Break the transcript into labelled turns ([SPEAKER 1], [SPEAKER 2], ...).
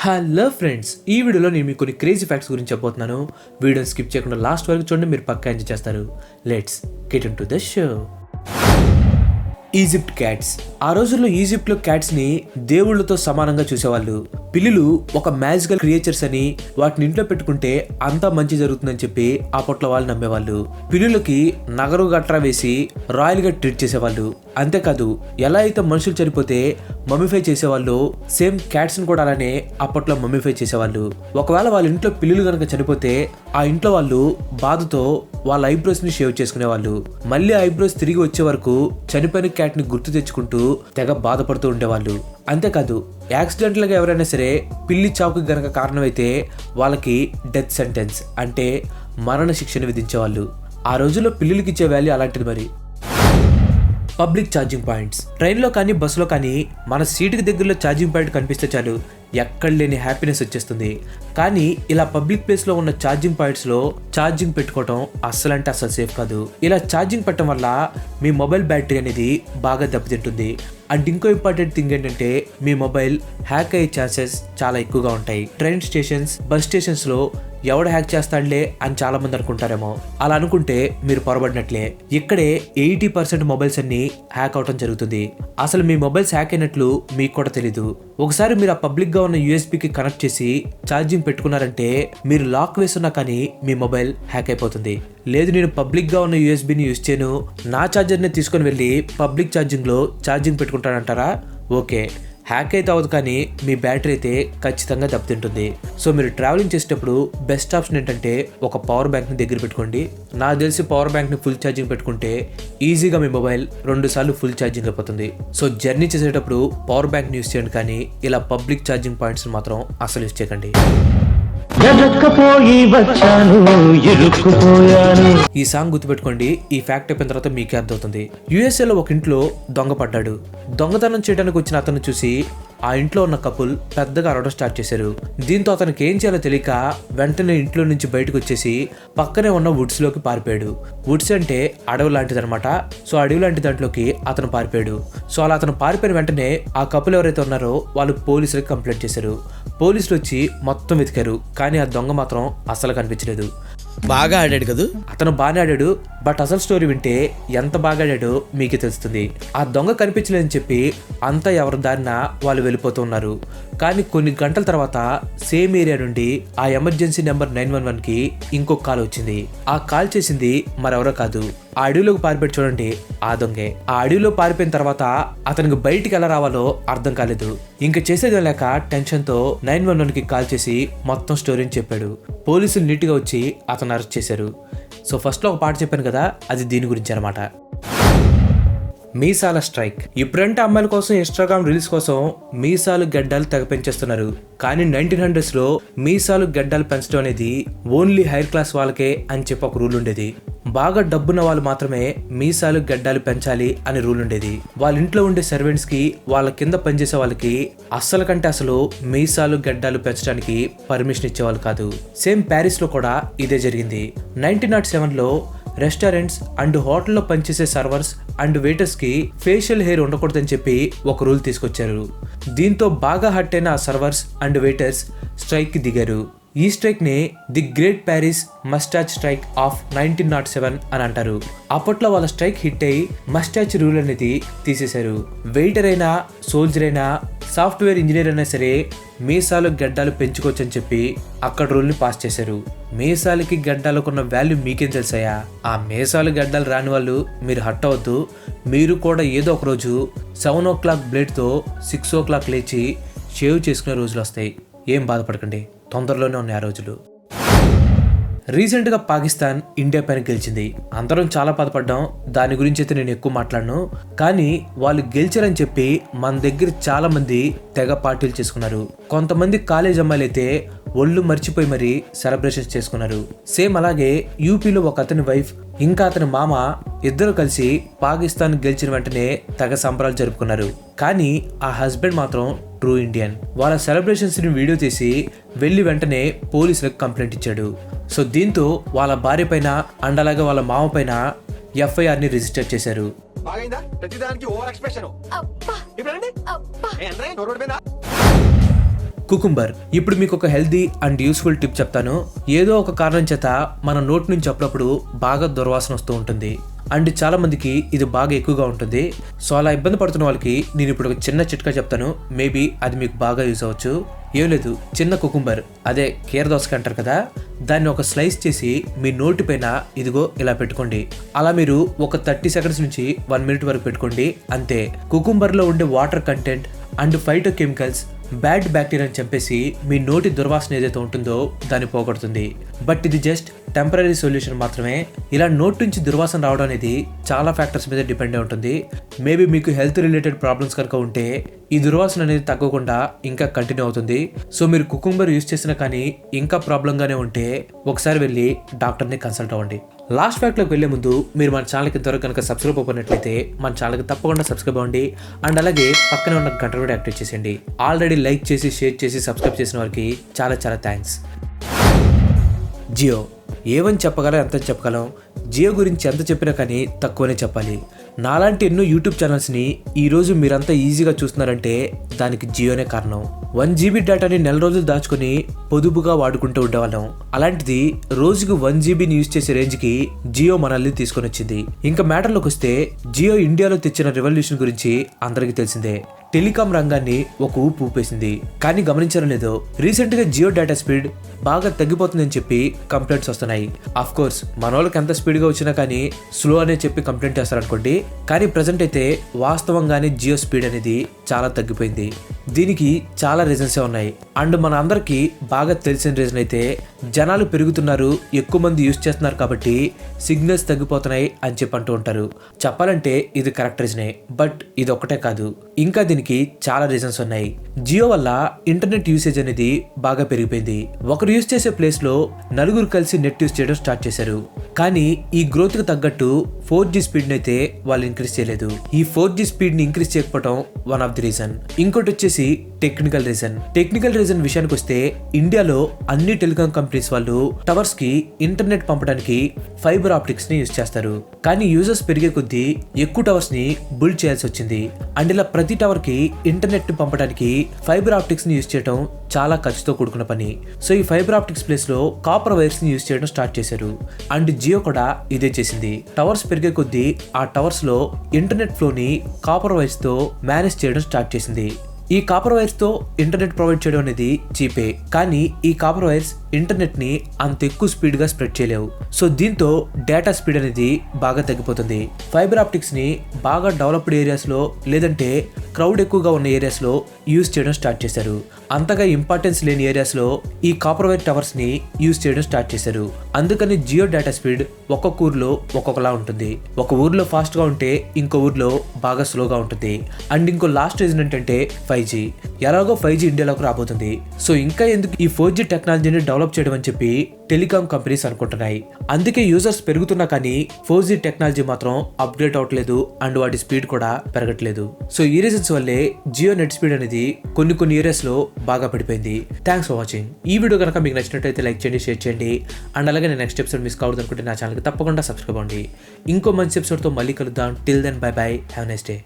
[SPEAKER 1] Hello friends, ఈ వీడియోలో నేను మీకు కొన్ని క్రేజీ ఫ్యాక్ట్స్ గురించి చెప్పబోతున్నాను. వీడియోని స్కిప్ చేయకుండా లాస్ట్ వరకు చూడండి, మీరు పక్కా ఎంజాయ్ చేస్తారు. Let's get into the show. Egypt cats. ఆ రోజుల్లో ఈజిప్ట్లో క్యాట్స్ ని దేవుళ్లతో సమానంగా చూసేవాళ్ళు. పిల్లులు ఒక మ్యాజికల్ క్రియేచర్స్ అని, వాటిని ఇంట్లో పెట్టుకుంటే అంతా మంచి జరుగుతుందని చెప్పి అప్పట్లో వాళ్ళు నమ్మేవాళ్ళు. పిల్లులకి నగరు గట్రా వేసి రాయల్ గా ట్రీట్ చేసేవాళ్ళు. అంతేకాదు, ఎలా అయితే మనుషులు చనిపోతే మమ్మిఫై చేసేవాళ్ళు, సేమ్ క్యాట్స్ ని కూడా అలానే అప్పట్లో మమ్మిఫై చేసేవాళ్ళు. ఒకవేళ వాళ్ళ ఇంట్లో పిల్లులు కనుక చనిపోతే ఆ ఇంట్లో వాళ్ళు బాధతో వాళ్ళ ఐబ్రోస్ ని షేవ్ చేసుకునేవాళ్ళు. మళ్ళీ ఐబ్రోస్ తిరిగి వచ్చే వరకు చనిపోయిన క్యాట్ ని గుర్తు తెచ్చుకుంటూ తెగ బాధపడుతూ ఉండేవాళ్ళు. అంతేకాదు, యాక్సిడెంటల్ గా ఎవరైనా సరే పిల్లి చావుకి గనక కారణమైతే వాళ్ళకి డెత్ సెంటెన్స్ అంటే మరణ శిక్షను విధించేవాళ్ళు. ఆ రోజుల్లో పిల్లులకి ఇచ్చే వాల్యూ అలాంటిది. మరి పబ్లిక్ ఛార్జింగ్ పాయింట్స్. ట్రైన్లో కానీ బస్సులో కానీ మన సీటుకి దగ్గరలో ఛార్జింగ్ పాయింట్ కనిపిస్తే చాలు ఎక్కడ లేని హ్యాపీనెస్ వచ్చేస్తుంది. కానీ ఇలా పబ్లిక్ ప్లేస్లో ఉన్న ఛార్జింగ్ పాయింట్స్లో ఛార్జింగ్ పెట్టుకోవడం అస్సలంటే అస్సలు సేఫ్ కాదు. ఇలా ఛార్జింగ్ పెట్టడం వల్ల మీ మొబైల్ బ్యాటరీ అనేది బాగా దెబ్బతింటుంది. అండ్ ఇంకో ఇంపార్టెంట్ థింగ్ ఏంటంటే మీ మొబైల్ హ్యాక్ అయ్యే ఛాన్సెస్ చాలా ఎక్కువగా ఉంటాయి. ట్రైన్ స్టేషన్స్, బస్ స్టేషన్స్లో ఎవడు హ్యాక్ చేస్తాడులే అని చాలా మంది అనుకుంటారేమో. అలా అనుకుంటే మీరు పొరబడినట్లే. ఇక్కడే 80% మొబైల్స్ అన్ని హ్యాక్ అవటం జరుగుతుంది. అసలు మీ మొబైల్స్ హ్యాక్ అయినట్లు మీకు కూడా తెలీదు. ఒకసారి మీరు ఆ పబ్లిక్ గా ఉన్న యూఎస్బికి కనెక్ట్ చేసి ఛార్జింగ్ పెట్టుకున్నారంటే మీరు లాక్ వేస్తున్నా కానీ మీ మొబైల్ హ్యాక్ అయిపోతుంది. లేదు, నేను పబ్లిక్ గా ఉన్న యూఎస్బిని యూజ్ చేయను, నా ఛార్జర్ని తీసుకొని వెళ్ళి పబ్లిక్ ఛార్జింగ్ లో ఛార్జింగ్ పెట్టుకుంటానంటారా? ఓకే, హ్యాక్ అయితే అవ్వదు, కానీ మీ బ్యాటరీ అయితే ఖచ్చితంగా దెబ్బతింటుంది. సో మీరు ట్రావెలింగ్ చేసేటప్పుడు బెస్ట్ ఆప్షన్ ఏంటంటే ఒక పవర్ బ్యాంక్ని దగ్గర పెట్టుకోండి. నాకు తెలిసి పవర్ బ్యాంక్ని ఫుల్ ఛార్జింగ్ పెట్టుకుంటే ఈజీగా మీ మొబైల్ 2 సార్లు ఫుల్ ఛార్జింగ్ అయిపోతుంది. సో జర్నీ చేసేటప్పుడు పవర్ బ్యాంక్ని యూజ్ చేయండి, కానీ ఇలా పబ్లిక్ ఛార్జింగ్ పాయింట్స్ మాత్రం అసలు యూజ్ చేయకండి. ఈ సాంగ్ గుర్తుపెట్టుకోండి. ఈ ఫ్యాక్ట్ అయిపోయిన తర్వాత మీకే అర్థమవుతుంది. యుఎస్ఏలో ఒక ఇంట్లో దొంగ పడ్డాడు. దొంగతనం చేయడానికి వచ్చిన అతను చూసి ఆ ఇంట్లో ఉన్న కపుల్ పెద్దగా అరవడం స్టార్ట్ చేశారు. దీంతో అతనికి ఏం చేయాలో తెలియక వెంటనే ఇంట్లో నుంచి బయటకు వచ్చేసి పక్కనే ఉన్న వుడ్స్ లోకి పారిపోయాడు. వుడ్స్ అంటే అడవి లాంటిది అనమాట. సో అడవి లాంటి దాంట్లోకి అతను పారిపోయాడు. సో అలా అతను పారిపోయిన వెంటనే ఆ కపుల్ ఎవరైతే ఉన్నారో వాళ్ళు పోలీసులకు కంప్లైంట్ చేశారు. పోలీసులు వచ్చి మొత్తం వెతికారు, కానీ ఆ దొంగ మాత్రం అసలు కనిపించలేదు.
[SPEAKER 2] బాగా ఆడాడు కదా.
[SPEAKER 1] అతను బాగానే ఆడాడు, బట్ అసలు స్టోరీ వింటే ఎంత బాగా ఆడాడో మీకే తెలుస్తుంది. ఆ దొంగ కనిపించలేదని చెప్పి అంతా ఎవరి దారిన వాళ్ళు వెళ్ళిపోతూ ఉన్నారు. కానీ కొన్ని గంటల తర్వాత సేమ్ ఏరియా నుండి ఆ ఎమర్జెన్సీ నెంబర్ 911కి ఇంకొక కాల్ వచ్చింది. ఆ కాల్ చేసింది మరెవరో కాదు, ఆ అడవిలోకి పారిపోయి చూడండి ఆ దొంగే. ఆ అడవిలో పారిపోయిన తర్వాత అతనికి బయటికి ఎలా రావాలో అర్థం కాలేదు. ఇంకా చేసేది లేక టెన్షన్తో 911కి కాల్ చేసి మొత్తం స్టోరీని చెప్పాడు. పోలీసులు నీట్గా వచ్చి అతను అరెస్ట్ చేశారు. సో ఫస్ట్లో ఒక పాట చెప్పాను కదా, అది దీని గురించి అనమాట. మీసాల స్ట్రైక్. ఇప్పుడంటే అమ్మాయిల కోసం ఇన్స్టాగ్రామ్ రీల్స్ కోసం మీసాలు గడ్డాలు తెగ పెంచేస్తున్నారు. కానీ 1900s మీసాలు గడ్డాలు పెంచడం అనేది ఓన్లీ హైర్ క్లాస్ వాళ్ళకే అని చెప్పి ఒక రూల్ ఉండేది. బాగా డబ్బున్న వాళ్ళు మాత్రమే మీసాలు గడ్డాలు పెంచాలి అని రూల్ ఉండేది. వాళ్ళ ఇంట్లో ఉండే సర్వెంట్స్ కి, వాళ్ళ కింద పనిచేసే వాళ్ళకి అస్సలు కంటే అసలు మీసాలు గడ్డాలు పెంచడానికి పర్మిషన్ ఇచ్చేవాళ్ళు కాదు. సేమ్ ప్యారిస్ లో కూడా ఇదే జరిగింది. 1907లో రెస్టారెంట్స్ అండ్ హోటల్లో పనిచేసే సర్వర్స్ అండ్ వెయిటర్స్ కి ఫేషియల్ హెయిర్ ఉండకూడదని చెప్పి ఒక రూల్ తీసుకొచ్చారు. దీంతో బాగా హర్ట్ అయిన ఆ సర్వర్స్ అండ్ వెయిటర్స్ స్ట్రైక్ కి దిగారు. ఈ స్ట్రైక్ ని the great Paris mustache strike of 1907 అని అంటారు. అప్పట్లో వాళ్ళ స్ట్రైక్ హిట్ అయ్యి మస్టాచ్ రూల్ అనేది తీసేశారు. వెయిటర్ అయినా, సోల్జర్ అయినా, సాఫ్ట్వేర్ ఇంజనీర్ అయినా సరే మీసాలు గడ్డాలు పెంచుకోవచ్చు అని చెప్పి అక్కడ రూల్ని పాస్ చేశారు. మీసాలకి గడ్డాలకున్న వాల్యూ మీకేం తెలుసాయా? ఆ మీసాలు గడ్డాలు రాని వాళ్ళు మీరు హట్ అవ్వద్దు. మీరు కూడా ఏదో ఒక రోజు 7 o'clock బ్లేడ్తో 6 o'clock లేచి షేవ్ చేసుకునే రోజులు వస్తాయి. ఏం బాధపడకండి, తొందరలోనే ఉన్నాయి ఆ రోజులు. రీసెంట్గా పాకిస్తాన్ ఇండియా పైన గెలిచింది. అందరం చాలా బాధపడ్డాం. దాని గురించి అయితే నేను ఎక్కువ మాట్లాడను. కానీ వాళ్ళు గెలిచారని చెప్పి మన దగ్గర చాలా మంది తెగ పార్టీలు చేసుకున్నారు. కొంతమంది కాలేజ్ అమ్మాయిలు అయితే ఒళ్ళు మర్చిపోయి మరీ సెలబ్రేషన్స్ చేసుకున్నారు. సేమ్ అలాగే యూపీలో ఒక అతని వైఫ్ ఇంకా అతని మామ ఇద్దరు కలిసి పాకిస్తాన్ గెలిచిన వెంటనే తెగ సంబరాలు జరుపుకున్నారు. కానీ ఆ హస్బెండ్ మాత్రం ట్రూ ఇండియన్. వాళ్ళ సెలబ్రేషన్స్ ని వీడియో తీసి వెళ్లి వెంటనే పోలీసులకు కంప్లైంట్ ఇచ్చాడు. సో దీంతో వాళ్ళ భార్య పైన అండ్ అలాగే వాళ్ళ మామ పైన FIRని రిజిస్టర్ చేశారు.
[SPEAKER 2] బాగైందా? ప్రతిదానికి ఓవర్ ఎక్స్ప్రెషన్.
[SPEAKER 1] కుకుంబర్. ఇప్పుడు మీకు ఒక హెల్దీ అండ్ యూస్ఫుల్ టిప్ చెప్తాను. ఏదో ఒక కారణం చేత మన నోటి నుంచి అప్పుడప్పుడు బాగా దుర్వాసన వస్తూ ఉంటుంది అండ్ చాలా మందికి ఇది బాగా ఎక్కువగా ఉంటుంది. సో అలా ఇబ్బంది పడుతున్న వాళ్ళకి నేను ఇప్పుడు ఒక చిన్న చిట్కా చెప్తాను. మేబీ అది మీకు బాగా యూజ్ అవ్వచ్చు. ఏం లేదు, చిన్న కుకుంబర్, అదే కీరదోసకాయ అంటారు కదా, దాన్ని ఒక స్లైస్ చేసి మీ నోటి పైన ఇదిగో ఇలా పెట్టుకోండి. అలా మీరు ఒక 30 సెకండ్స్ నుంచి 1 మినిట్ వరకు పెట్టుకోండి. అంతే. కుకుంబర్లో ఉండే water content and phytochemicals bad బ్యాక్టీరియాని చంపేసి మీ నోటి దుర్వాసన ఏదైతే ఉంటుందో దాన్ని పోగొడుతుంది. బట్ ఇది జస్ట్ టెంపరీ సొల్యూషన్ మాత్రమే. ఇలా నోటి నుంచి దుర్వాసన రావడం అనేది చాలా ఫ్యాక్టర్స్ మీద డిపెండ్ అయి ఉంటుంది. మేబీ మీకు హెల్త్ రిలేటెడ్ ప్రాబ్లమ్స్ కనుక ఉంటే ఈ దుర్వాసన అనేది తగ్గకుండా ఇంకా కంటిన్యూ అవుతుంది. సో మీరు కుకుంబర్ యూస్ చేసినా కానీ ఇంకా ప్రాబ్లంగానే ఉంటే ఒకసారి వెళ్ళి డాక్టర్ని కన్సల్ట్ అవ్వండి. లాస్ట్ ఫ్యాక్ట్లోకి వెళ్లే ముందు మీరు మన ఛానల్కి ఇంతవరకు కనుక సబ్స్క్రైబ్ అవ్వనట్లయితే మన ఛానల్కి తప్పకుండా సబ్స్క్రైబ్ అవ్వండి. అండ్ అలాగే పక్కనే ఉన్న గంట కూడా యాక్టివేట్ చేసేయండి. ఆల్రెడీ లైక్ చేసి షేర్ చేసి సబ్స్క్రైబ్ చేసిన వారికి చాలా చాలా థ్యాంక్స్. జియో. ఏమని చెప్పగలం, ఎంత చెప్పగలం? జియో గురించి ఎంత చెప్పినా కానీ తక్కువనే చెప్పాలి. నాలాంటి ఎన్నో యూట్యూబ్ ఛానల్స్ని ఈరోజు మీరంతా ఈజీగా చూస్తున్నారంటే దానికి జియోనే కారణం. 1 GB డేటాని నెల రోజులు దాచుకుని పొదుపుగా వాడుకుంటూ ఉండేవాళ్ళం. అలాంటిది రోజుకి 1 GBని యూజ్ చేసే రేంజ్కి జియో మనల్ని తీసుకొని వచ్చింది. ఇంకా మ్యాటర్లోకి వస్తే జియో ఇండియాలో తెచ్చిన రెవల్యూషన్ గురించి అందరికీ తెలిసిందే. టెలికాం రంగాన్ని ఒక ఊపు ఊపేసింది. కానీ గమనించడం లేదో, రీసెంట్ గా జియో డేటా స్పీడ్ బాగా తగ్గిపోతుందని చెప్పి కంప్లైంట్స్ వస్తున్నాయి. అఫ్ కోర్స్ మన వాళ్ళకి ఎంత స్పీడ్ గా వచ్చినా కానీ స్లో అనే చెప్పి కంప్లైంట్ చేస్తారనుకోండి. కానీ ప్రజెంట్ అయితే వాస్తవంగానే జియో స్పీడ్ అనేది చాలా తగ్గిపోయింది. దీనికి చాలా రీజన్స్ ఉన్నాయి. అండ్ మన అందరికి బాగా తెలిసిన రీజన్ అయితే జనాలు పెరుగుతున్నారు, ఎక్కువ మంది యూజ్ చేస్తున్నారు కాబట్టి సిగ్నల్స్ తగ్గిపోతున్నాయి అని చెప్పి అంటూ ఉంటారు. చెప్పాలంటే ఇది కరెక్ట్ రీజనే. బట్ ఇది ఒక్కటే కాదు, ఇంకా దీనికి చాలా రీజన్స్ ఉన్నాయి. జియో వల్ల ఇంటర్నెట్ యూసేజ్ అనేది బాగా పెరిగిపోయింది. ఒకరు యూజ్ చేసే ప్లేస్ లో నలుగురు కలిసి నెట్ యూజ్ చేయడం స్టార్ట్ చేశారు. కానీ ఈ గ్రోత్ కు తగ్గట్టు 4G స్పీడ్ అయితే వాళ్ళు ఇంక్రీజ్ చేయలేదు. ఈ 4G స్పీడ్ ని ఇంక్రీజ్ చేయకపోవడం వన్ ఆఫ్ ది రీజన్. ఇంకోటి వచ్చేసి టెక్నికల్ రీజన్. టెక్నికల్ రీజన్ విషయానికి వస్తే ఇండియాలో అన్ని టెలికాం కంపెనీస్ వాళ్ళు టవర్స్ కి ఇంటర్నెట్ పంపడానికి ఫైబర్ ఆప్టిక్స్ ని యూజ్ చేస్తారు. కానీ యూజర్స్ పెరిగే కొద్దీ ఎక్కువ టవర్స్ ని బిల్డ్ చేయాల్సి వచ్చింది. అండ్ ఇలా ప్రతి టవర్ కి ఇంటర్నెట్ ని పంపడానికి ఫైబర్ ఆప్టిక్స్ ని యూజ్ చేయడం చాలా ఖర్చుతో కూడుకున్న పని. సో ఈ ఫైబర్ ఆప్టిక్స్ ప్లేస్ లో కాపర్ వైర్స్ ని యూజ్ చేయడం స్టార్ట్ చేశారు. అండ్ జియో కూడా ఇదే చేసింది. టవర్స్ పెరిగే కొద్దీ ఆ టవర్స్ లో ఇంటర్నెట్ ఫ్లో ని కాపర్ వైర్స్ తో మేనేజ్ చేయడం స్టార్ట్ చేసింది. ఈ కాపర్ వైర్స్ తో ఇంటర్నెట్ ప్రొవైడ్ చేయడం అనేది చీపే. కానీ ఈ కాపర్ వైర్స్ ఇంటర్నెట్ ని అంత ఎక్కువ స్పీడ్ గా స్ప్రెడ్ చేయలేవు. సో దీంతో డేటా స్పీడ్ అనేది బాగా తగ్గిపోతుంది. ఫైబర్ ఆప్టిక్స్ ని బాగా డెవలప్డ్ ఏరియాస్ లో లేదంటే క్రౌడ్ ఎక్కువగా ఉన్న ఏరియాస్ లో యూజ్ చేయడం స్టార్ట్ చేశారు. అంతగా ఇంపార్టెన్స్ లేని ఏరియాస్ లో ఈ కాపర్ వైర్ టవర్స్ ని యూజ్ చేయడం స్టార్ట్ చేశారు. అందుకని జియో డేటా స్పీడ్ ఒక్కొక్క ఊర్లో ఒక్కొక్కలా ఉంటుంది. ఒక ఊర్లో ఫాస్ట్ గా ఉంటే ఇంకో ఊర్లో బాగా స్లోగా ఉంటుంది. అండ్ ఇంకో లాస్ట్ రీజన్ ఏంటంటే 5G. ఎలాగో 5G ఇండియాలోకి రాబోతుంది. సో ఇంకా ఎందుకు ఈ 4G టెక్నాలజీని డెవలప్ చేయడం అని చెప్పి టెలికాం కంపెనీస్ అనుకుంటున్నాయి. అందుకే యూజర్స్ పెరుగుతున్నా కానీ 4G టెక్నాలజీ మాత్రం అప్డేట్ అవ్వట్లేదు అండ్ వాటి స్పీడ్ కూడా పెరగట్లేదు. సో ఈ రీజన్స్ వల్లే జియో నెట్ స్పీడ్ అనేది కొన్ని ఏరియాస్ లో బాగా పడిపోయింది. Thanks for watching. ఈ వీడియో కనుక మీకు నచ్చినట్లయితే లైక్ చేయండి, షేర్ చేయండి. అండ్ అలాగే నేను నెక్స్ట్ ఎపిసోడ్ మిస్ కావద్దు అనుకుంటే నా ఛానల్కి తప్పకుండా సబ్స్క్రైబ్ అవ్వండి. ఇంకో మంచి ఎపిసోడ్తో మళ్ళీ కలుద్దాం. Till then bye bye. Have nice day.